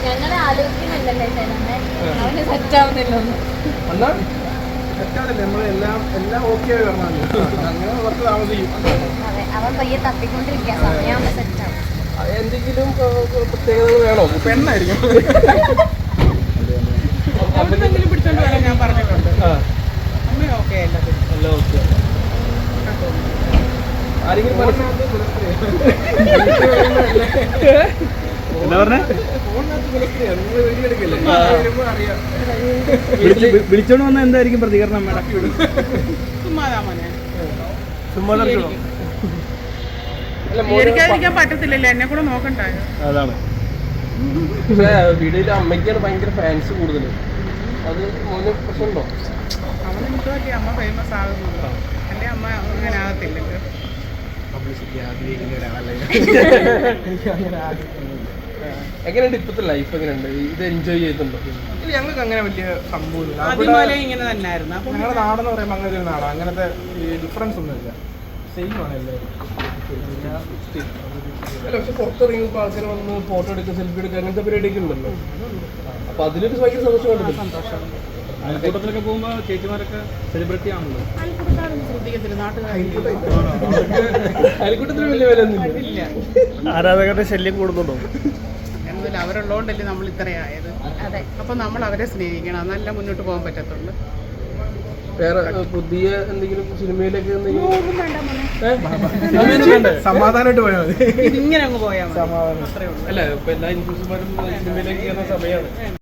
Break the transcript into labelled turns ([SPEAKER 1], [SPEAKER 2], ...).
[SPEAKER 1] ഞങ്ങളെ ആലോചിക്കുന്നില്ലല്ലേ ചേട്ടനെ അവന് സെറ്റ് ആവുന്നില്ല അതെ അവൻ പയ്യെ തപ്പിക്കൊണ്ടിരിക്കുക സമയമാകുമ്പോ സെറ്റ് ആവും.
[SPEAKER 2] എന്തെങ്കിലും പ്രത്യേകതകൾ വേണോ? പെണ്ണായിരിക്കും പിടിച്ചോണ്ട് വരാൻ ഞാൻ പറഞ്ഞിട്ടുണ്ട്. അമ്മ ഓക്കെ അല്ല ഓക്കെ. ആരെങ്കിലും
[SPEAKER 3] എന്താ പറഞ്ഞ വിളിച്ചോണ്ട് വന്ന എന്തായിരിക്കും പ്രതികരണം?
[SPEAKER 2] സ്വീകരിക്കാതിരിക്കാൻ പറ്റത്തില്ലല്ലോ, എന്നെ കൂടെ നോക്കണ്ടായോ.
[SPEAKER 3] അതാണ്
[SPEAKER 2] വീഡിയോയില് അമ്മയ്ക്കാണ് ഭയങ്കര ഫാൻസ് കൂടുതൽ. അത് മോന് പ്രശ്നമുണ്ടോ? അവന് എനിക്ക് അമ്മ ഫേമസ് ആകുന്നുണ്ടോ? അല്ലെ അമ്മ അങ്ങനെ ആകത്തില്ലല്ലോ. എങ്ങനെയുണ്ട് ഇപ്പത്തെ ലൈഫ്? എങ്ങനെയുണ്ട്? ഇത് എൻജോയ് ചെയ്തിട്ടുണ്ടോ?
[SPEAKER 4] ഞങ്ങൾക്ക് അങ്ങനെ വലിയ സംഭവമില്ല.
[SPEAKER 2] ഇങ്ങനെ തന്നെയായിരുന്നു.
[SPEAKER 4] ഞങ്ങളുടെ നാടെന്ന് പറയുമ്പോൾ അങ്ങനെ ഒരു നാടാണ്. അങ്ങനത്തെ ഈ ഡിഫറൻസ് ഒന്നുമില്ല, സെയിം ആണ് എല്ലാവരും.
[SPEAKER 2] അല്ല പക്ഷെ പുറത്തിറങ്ങിയപ്പോൾ ആൾക്കാർ വന്ന് ഫോട്ടോ എടുക്കുക, സെൽഫി എടുക്കുക, അങ്ങനത്തെ പരിപാടിയൊക്കെ ഉണ്ടല്ലോ. അപ്പൊ അതിലൊരു ഭയങ്കര സന്തോഷം.
[SPEAKER 3] അയൽക്കൂട്ടത്തിലൊക്കെ പോകുമ്പോ ചേച്ചിമാരൊക്കെ സെലിബ്രിറ്റി ആണല്ലോ.
[SPEAKER 2] അയൽക്കൂട്ടത്തിന് വലിയ വില ഒന്നുമില്ല.
[SPEAKER 3] ആരാധകരുടെ ശല്യം കൂടുന്നുണ്ടോ?
[SPEAKER 2] അവരുള്ളതുകൊണ്ടല്ലേ നമ്മൾ ഇത്രയായത്. അപ്പൊ നമ്മൾ അവരെ സ്നേഹിക്കണം, നല്ല മുന്നോട്ട് പോകാൻ പറ്റത്തുള്ളൂ. വേറെ പുതിയ എന്തെങ്കിലും സിനിമയിലേക്ക്
[SPEAKER 4] സമാധാനമായിട്ട് പോയാൽ മതി.
[SPEAKER 2] ഇങ്ങനെ അങ്ങ് പോയാൽ മതി.
[SPEAKER 4] സമാധാനം.
[SPEAKER 2] അല്ല ഇപ്പൊ എല്ലാ ഇൻഫ്ലുവൻസർമാരും സിനിമയിലേക്ക് കയറുന്ന സമയമാണ്.